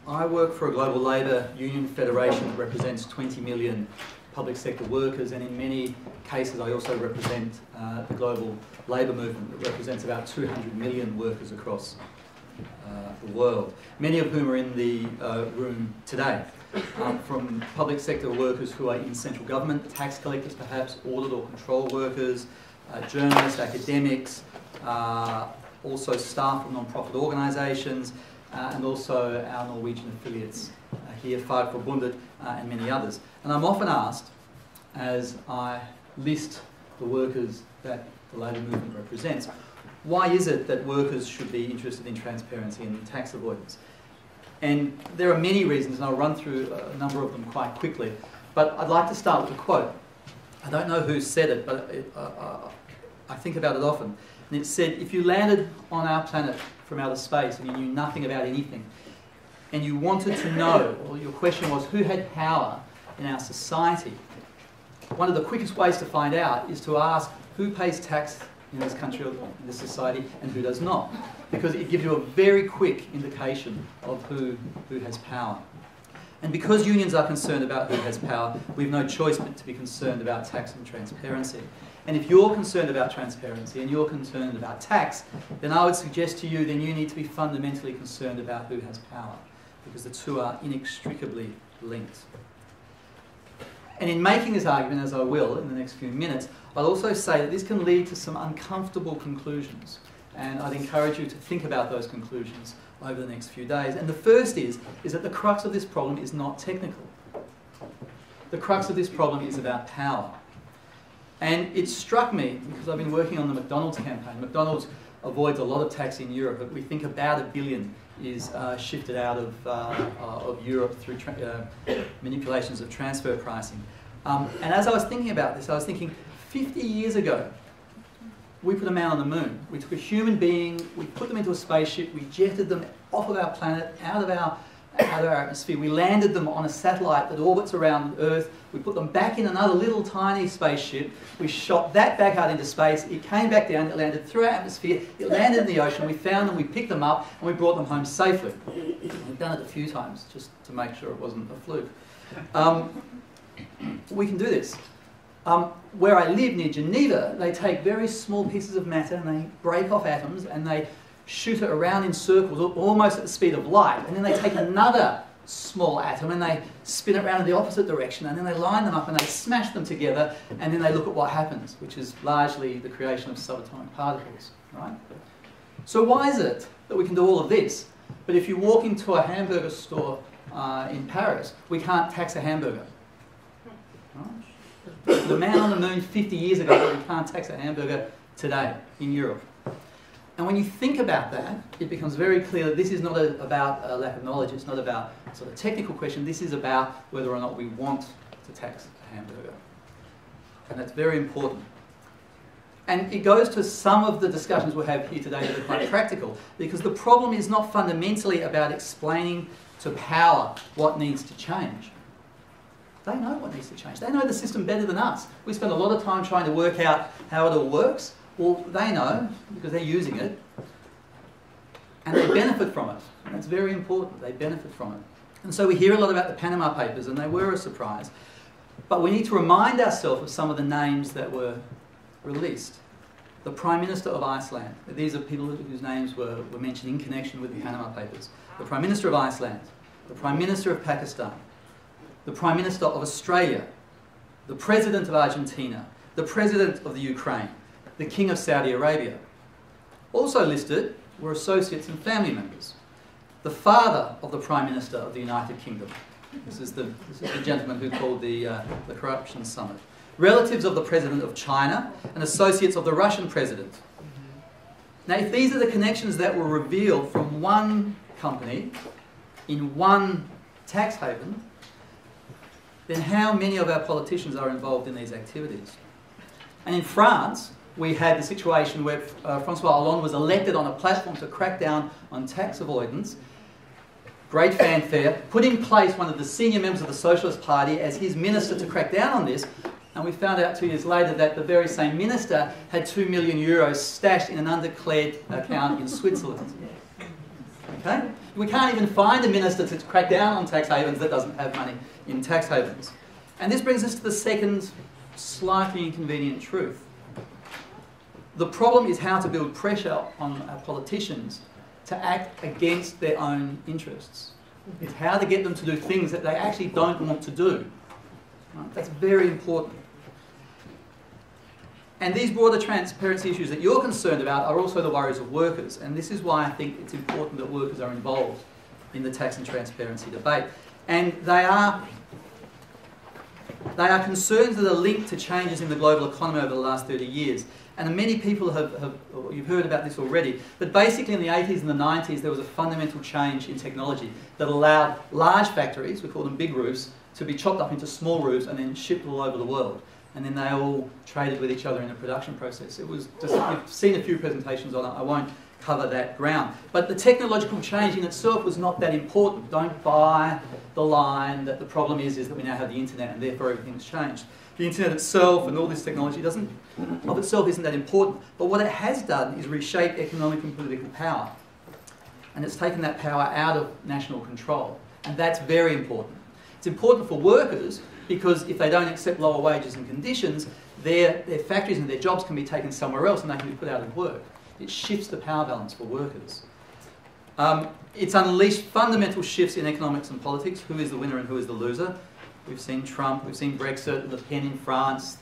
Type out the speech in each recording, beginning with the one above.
I work for a global labour union federation that represents 20 million public sector workers, and in many cases I also represent the global labour movement that represents about 200 million workers across the world, many of whom are in the room today. From public sector workers who are in central government, tax collectors perhaps, audit or control workers, journalists, academics, also staff from non-profit organisations, and also our Norwegian affiliates here, Fagforbundet, and many others. And I'm often asked, as I list the workers that the labour movement represents, why is it that workers should be interested in transparency and tax avoidance? And there are many reasons, and I'll run through a number of them quite quickly. But I'd like to start with a quote. I don't know who said it, but I think about it often. And it said, if you landed on our planet from outer space and you knew nothing about anything, and you wanted to know, or your question was, who had power in our society, one of the quickest ways to find out is to ask who pays tax in this country or in this society and who does not, because it gives you a very quick indication of who has power. And because unions are concerned about who has power, we've no choice but to be concerned about tax and transparency. And if you're concerned about transparency and you're concerned about tax, then I would suggest to you then you need to be fundamentally concerned about who has power, because the two are inextricably linked. And in making this argument, as I will in the next few minutes, I'll also say that this can lead to some uncomfortable conclusions. And I'd encourage you to think about those conclusions over the next few days. And the first is that the crux of this problem is not technical. The crux of this problem is about power. And it struck me, because I've been working on the McDonald's campaign. McDonald's avoids a lot of tax in Europe, but we think about $1 billion is shifted out of Europe through manipulations of transfer pricing. And as I was thinking about this, I was thinking 50 years ago, we put a man on the moon. We took a human being, we put them into a spaceship, we jetted them off of our planet, out of our atmosphere. We landed them on a satellite that orbits around Earth. We put them back in another little tiny spaceship. We shot that back out into space. It came back down. It landed through our atmosphere. It landed in the ocean. We found them. We picked them up, and we brought them home safely. We've done it a few times just to make sure it wasn't a fluke. We can do this. Where I live, near Geneva, they take very small pieces of matter and they break off atoms and they shoot it around in circles almost at the speed of light, and then they take another small atom and they spin it around in the opposite direction, and then they line them up and they smash them together, and then they look at what happens, which is largely the creation of subatomic particles, right? So why is it that we can do all of this, but if you walk into a hamburger store in Paris, we can't tax a hamburger? Right? The man on the moon 50 years ago, we can't tax a hamburger today in Europe. And when you think about that, it becomes very clear that this is not about a lack of knowledge, it's not about a sort of technical question, this is about whether or not we want to tax a hamburger. And that's very important. And it goes to some of the discussions we'll have here today that are quite practical, because the problem is not fundamentally about explaining to power what needs to change. They know what needs to change. They know the system better than us. We spend a lot of time trying to work out how it all works. Well, they know, because they're using it, and they benefit from it. And that's very important. They benefit from it. And so we hear a lot about the Panama Papers, and they were a surprise. But we need to remind ourselves of some of the names that were released. The Prime Minister of Iceland. These are people whose names were mentioned in connection with the Panama Papers. The Prime Minister of Iceland. The Prime Minister of Pakistan. The Prime Minister of Australia. The President of Argentina. The President of the Ukraine. The King of Saudi Arabia. Also listed were associates and family members. The father of the Prime Minister of the United Kingdom. This is the gentleman who called the Corruption Summit. Relatives of the President of China and associates of the Russian President. Now, if these are the connections that were revealed from one company in one tax haven, then how many of our politicians are involved in these activities? And in France, we had the situation where François Hollande was elected on a platform to crack down on tax avoidance. Great fanfare. Put in place one of the senior members of the Socialist Party as his minister to crack down on this. And we found out 2 years later that the very same minister had €2 million stashed in an undeclared account in Switzerland. Okay? we can't even find a minister to crack down on tax havens that doesn't have money in tax havens. And this brings us to the second slightly inconvenient truth. The problem is how to build pressure on our politicians to act against their own interests. It's how to get them to do things that they actually don't want to do. Right? That's very important. And these broader transparency issues that you're concerned about are also the worries of workers. And this is why I think it's important that workers are involved in the tax and transparency debate. And they are concerns that are linked to changes in the global economy over the last 30 years. And many people you've heard about this already, but basically in the 80s and the 90s there was a fundamental change in technology that allowed large factories, we call them big roofs, to be chopped up into small roofs and then shipped all over the world. And then they all traded with each other in the production process. It was just, you've seen a few presentations on it, I won't cover that ground. But the technological change in itself was not that important. Don't buy the line that the problem is that we now have the internet and therefore everything's changed. The internet itself and all this technology of itself isn't that important. But what it has done is reshape economic and political power. And it's taken that power out of national control. And that's very important. It's important for workers because if they don't accept lower wages and conditions, their factories and their jobs can be taken somewhere else and they can be put out of work. It shifts the power balance for workers. It's unleashed fundamental shifts in economics and politics. Who is the winner and who is the loser? We've seen Trump, we've seen Brexit, Le Pen in France,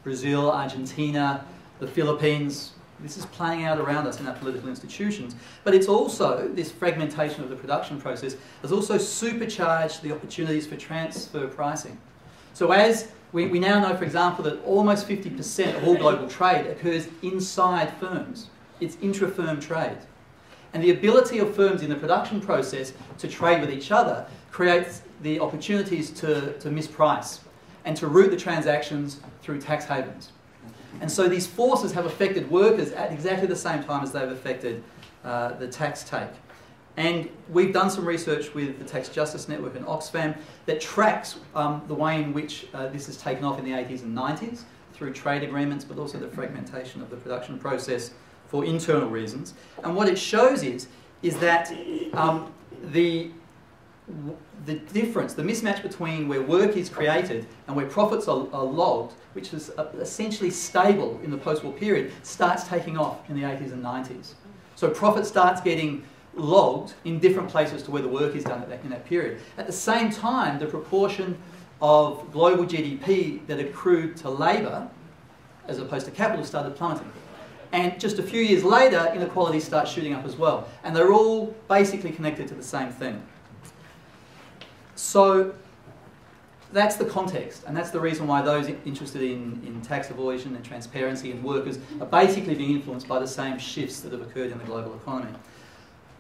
Brazil, Argentina, the Philippines. This is playing out around us in our political institutions. But it's also, this fragmentation of the production process has also supercharged the opportunities for transfer pricing. So as we now know, for example, that almost 50% of all global trade occurs inside firms. It's intra-firm trade. And the ability of firms in the production process to trade with each other creates the opportunities to misprice and to route the transactions through tax havens. And so these forces have affected workers at exactly the same time as they've affected the tax take. And we've done some research with the Tax Justice Network and Oxfam that tracks the way in which this has taken off in the 80s and 90s through trade agreements, but also the fragmentation of the production process for internal reasons. And what it shows is that the difference, the mismatch between where work is created and where profits are logged, which is essentially stable in the post-war period, starts taking off in the 80s and 90s. So profit starts getting logged in different places to where the work is done in that period. At the same time, the proportion of global GDP that accrued to labour as opposed to capital started plummeting. And just a few years later, inequality starts shooting up as well. And they're all basically connected to the same thing. So that's the context, and that's the reason why those interested in tax evasion and transparency and workers are basically being influenced by the same shifts that have occurred in the global economy.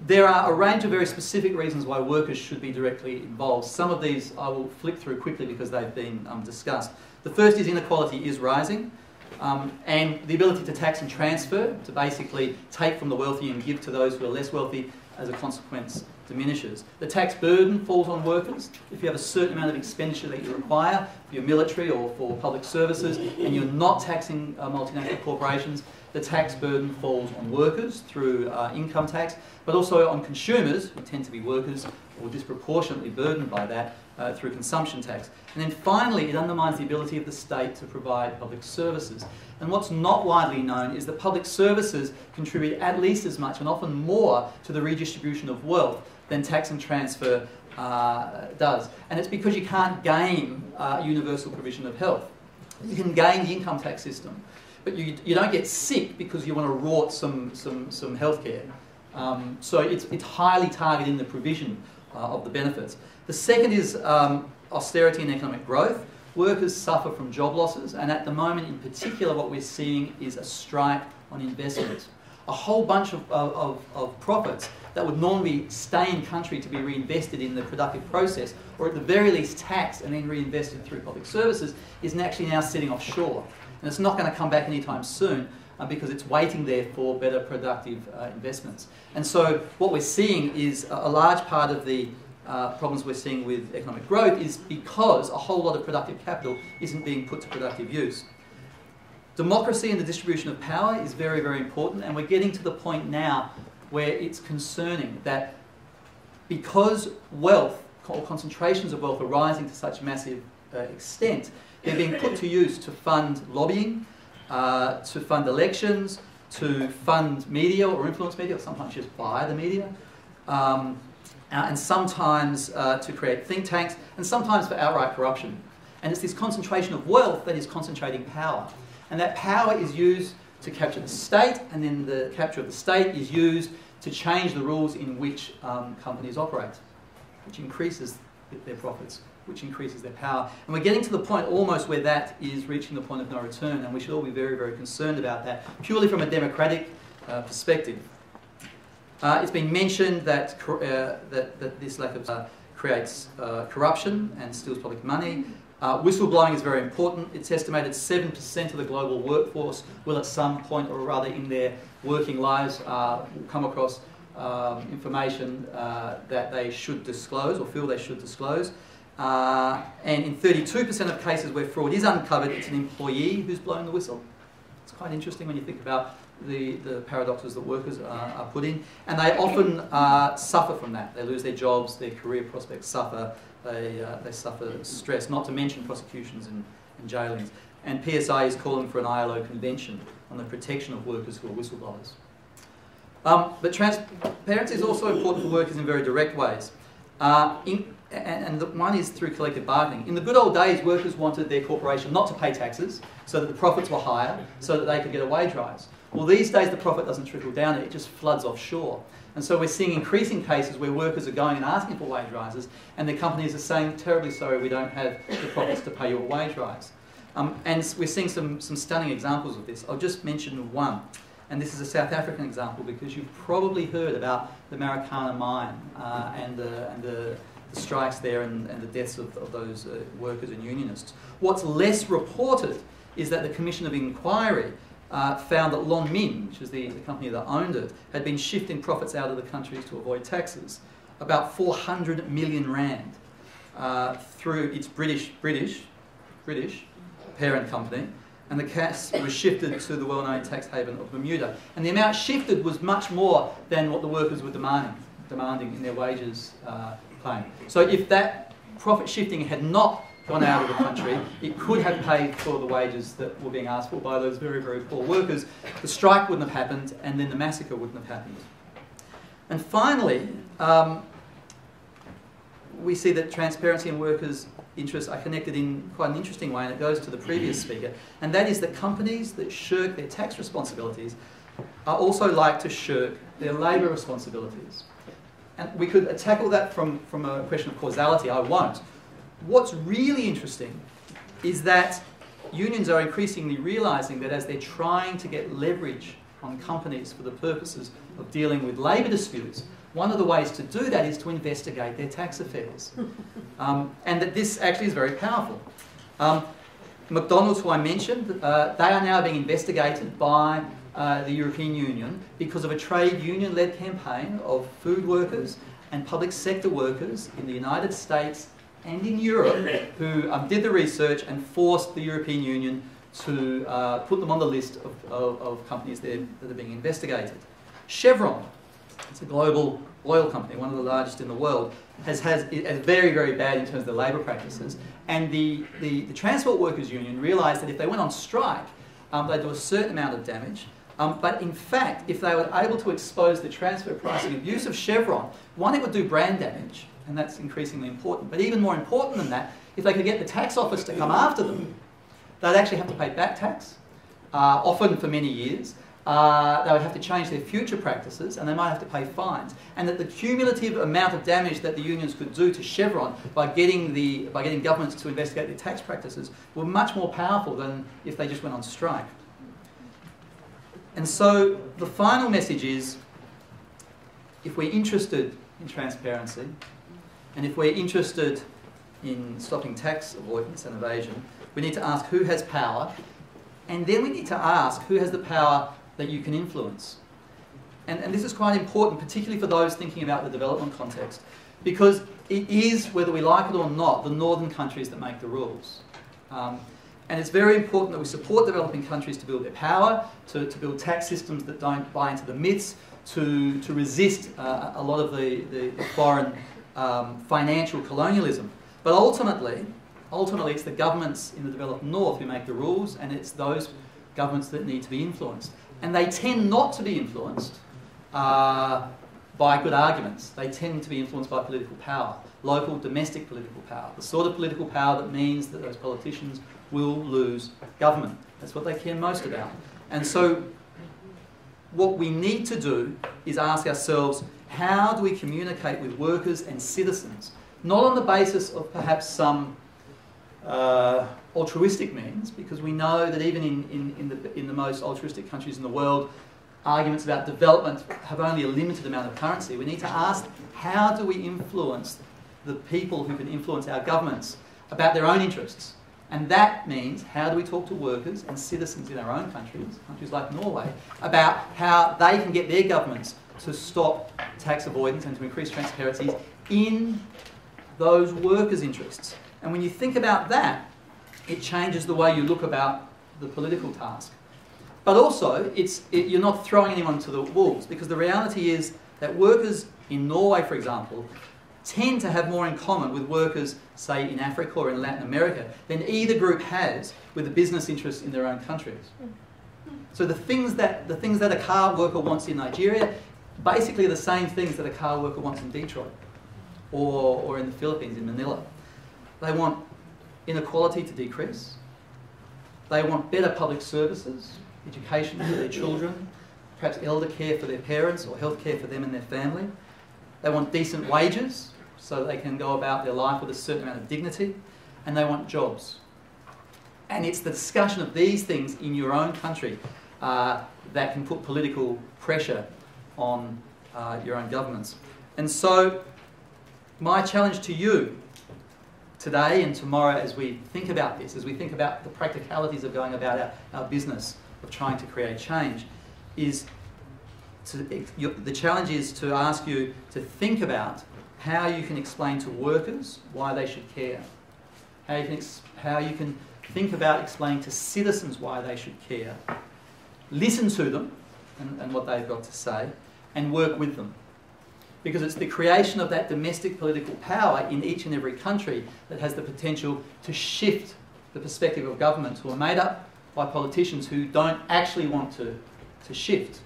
There are a range of very specific reasons why workers should be directly involved. Some of these I will flick through quickly because they've been discussed. The first is inequality is rising, and the ability to tax and transfer, to basically take from the wealthy and give to those who are less wealthy, as a consequence diminishes. The tax burden falls on workers. If you have a certain amount of expenditure that you require for your military or for public services and you're not taxing multinational corporations, the tax burden falls on workers through income tax, but also on consumers, who tend to be workers, or disproportionately burdened by that through consumption tax. And then finally, it undermines the ability of the state to provide public services. And what's not widely known is that public services contribute at least as much and often more to the redistribution of wealth than tax and transfer does. And it's because you can't game universal provision of health. You can game the income tax system, but you don't get sick because you want to rort some health care. So it's highly targeted in the provision of the benefits. The second is austerity and economic growth. Workers suffer from job losses, and at the moment in particular what we're seeing is a strike on investment. A whole bunch of profits that would normally stay in country to be reinvested in the productive process, or at the very least taxed and then reinvested through public services, is actually now sitting offshore. And it's not going to come back anytime soon because it's waiting there for better productive investments. And so what we're seeing is a large part of the problems we're seeing with economic growth is because a whole lot of productive capital isn't being put to productive use. Democracy and the distribution of power is very, very important, and we're getting to the point now where it's concerning that because wealth, or concentrations of wealth, are rising to such massive extent, they're being put to use to fund lobbying, to fund elections, to fund media or influence media, or sometimes just buy the media, and sometimes to create think tanks, and sometimes for outright corruption. And it's this concentration of wealth that is concentrating power. And that power is used to capture the state, and then the capture of the state is used to change the rules in which companies operate, which increases their profits, which increases their power. And we're getting to the point almost where that is reaching the point of no return, and we should all be very, very concerned about that, purely from a democratic perspective. It's been mentioned that, that this lack of creates corruption and steals public money. Whistleblowing is very important. It's estimated 7% of the global workforce will at some point or other in their working lives come across information that they should disclose or feel they should disclose. And in 32% of cases where fraud is uncovered, it's an employee who's blown the whistle. It's quite interesting when you think about the paradoxes that workers are put in. And they often suffer from that. They lose their jobs, their career prospects suffer, they suffer stress, not to mention prosecutions and jailings. And PSI is calling for an ILO convention on the protection of workers who are whistleblowers. But transparency is also important for workers in very direct ways. And one is through collective bargaining. In the good old days, workers wanted their corporation not to pay taxes so that the profits were higher, so that they could get a wage rise. Well, these days the profit doesn't trickle down, it just floods offshore. And so we're seeing increasing cases where workers are going and asking for wage rises, and the companies are saying, terribly sorry, we don't have the profits to pay you a wage rise. And we're seeing some stunning examples of this. I'll just mention one. And this is a South African example because you've probably heard about the Marikana mine and the strikes there and the deaths of those workers and unionists. What's less reported is that the Commission of Inquiry found that Lon Min, which was the company that owned it, had been shifting profits out of the country to avoid taxes, about 400 million rand through its British parent company, and the cash was shifted to the well-known tax haven of Bermuda. And the amount shifted was much more than what the workers were demanding in their wages claim. So if that profit shifting had not gone out of the country, it could have paid for the wages that were being asked for by those very, very poor workers. The strike wouldn't have happened, and then the massacre wouldn't have happened. And finally, we see that transparency and workers' interests are connected in quite an interesting way, and it goes to the previous speaker, and that is that companies that shirk their tax responsibilities are also like to shirk their labour responsibilities. And we could tackle that from a question of causality. I won't. What's really interesting is that unions are increasingly realising that as they're trying to get leverage on companies for the purposes of dealing with labour disputes, one of the ways to do that is to investigate their tax affairs. And that this actually is very powerful. McDonald's, who I mentioned, they are now being investigated by the European Union because of a trade union-led campaign of food workers and public sector workers in the United States and in Europe who did the research and forced the European Union to put them on the list of companies that are being investigated. Chevron, it's a global oil company, one of the largest in the world, is very, very bad in terms of their labour practices. And the Transport Workers Union realised that if they went on strike, they'd do a certain amount of damage. But in fact, if they were able to expose the transfer pricing abuse of Chevron, one, it would do brand damage, and that's increasingly important. But even more important than that, if they could get the tax office to come after them, they'd actually have to pay back tax, often for many years. They would have to change their future practices, and they might have to pay fines. And that the cumulative amount of damage that the unions could do to Chevron by getting governments to investigate their tax practices were much more powerful than if they just went on strike. And so the final message is, if we're interested in transparency, and if we're interested in stopping tax avoidance and evasion, we need to ask who has power, and then we need to ask who has the power that you can influence. And this is quite important, particularly for those thinking about the development context, because it is, whether we like it or not, the northern countries that make the rules. And it's very important that we support developing countries to build their power, to build tax systems that don't buy into the myths, to resist a lot of the foreign financial colonialism. But ultimately, it's the governments in the developed north who make the rules, and it's those governments that need to be influenced. And they tend not to be influenced by good arguments. They tend to be influenced by political power, local, domestic political power, the sort of political power that means that those politicians will lose government. That's what they care most about. And so what we need to do is ask ourselves, how do we communicate with workers and citizens? Not on the basis of perhaps some altruistic means, because we know that even in the most altruistic countries in the world, arguments about development have only a limited amount of currency. We need to ask, how do we influence the people who can influence our governments about their own interests? And that means, how do we talk to workers and citizens in our own countries, countries like Norway, about how they can get their governments to stop tax avoidance and to increase transparency in those workers' interests. And when you think about that, it changes the way you look about the political task. But also, you're not throwing anyone to the wolves, because the reality is that workers in Norway, for example, tend to have more in common with workers, say, in Africa or in Latin America than either group has with the business interests in their own countries. So the things that a car worker wants in Nigeria, basically the same things that a car worker wants in Detroit or in the Philippines, in Manila. They want inequality to decrease. They want better public services, education for their children, perhaps elder care for their parents or health care for them and their family. They want decent wages so that they can go about their life with a certain amount of dignity, and they want jobs. And it's the discussion of these things in your own country that can put political pressure on your own governments. And so my challenge to you today and tomorrow, as we think about this, as we think about the practicalities of going about our business of trying to create change, is the challenge is to ask you to think about how you can explain to workers why they should care. How you can think about explaining to citizens why they should care. Listen to them and what they've got to say, and work with them. Because it's the creation of that domestic political power in each and every country that has the potential to shift the perspective of governments who are made up by politicians who don't actually want to shift.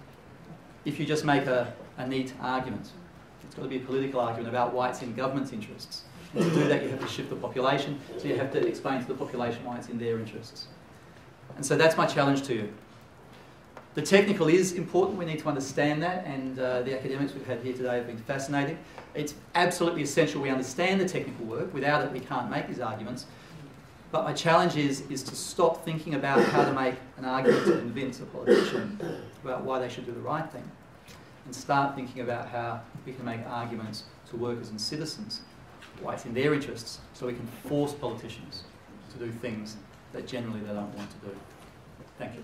If you just make a neat argument. It's got to be a political argument about why it's in government's interests. And to do that, you have to shift the population, so you have to explain to the population why it's in their interests. And so that's my challenge to you. The technical is important, we need to understand that, and the academics we've had here today have been fascinating. It's absolutely essential we understand the technical work. Without it, we can't make these arguments. But my challenge is to stop thinking about how to make an argument to convince a politician about why they should do the right thing, and start thinking about how we can make arguments to workers and citizens, why it's in their interests, so we can force politicians to do things that generally they don't want to do. Thank you.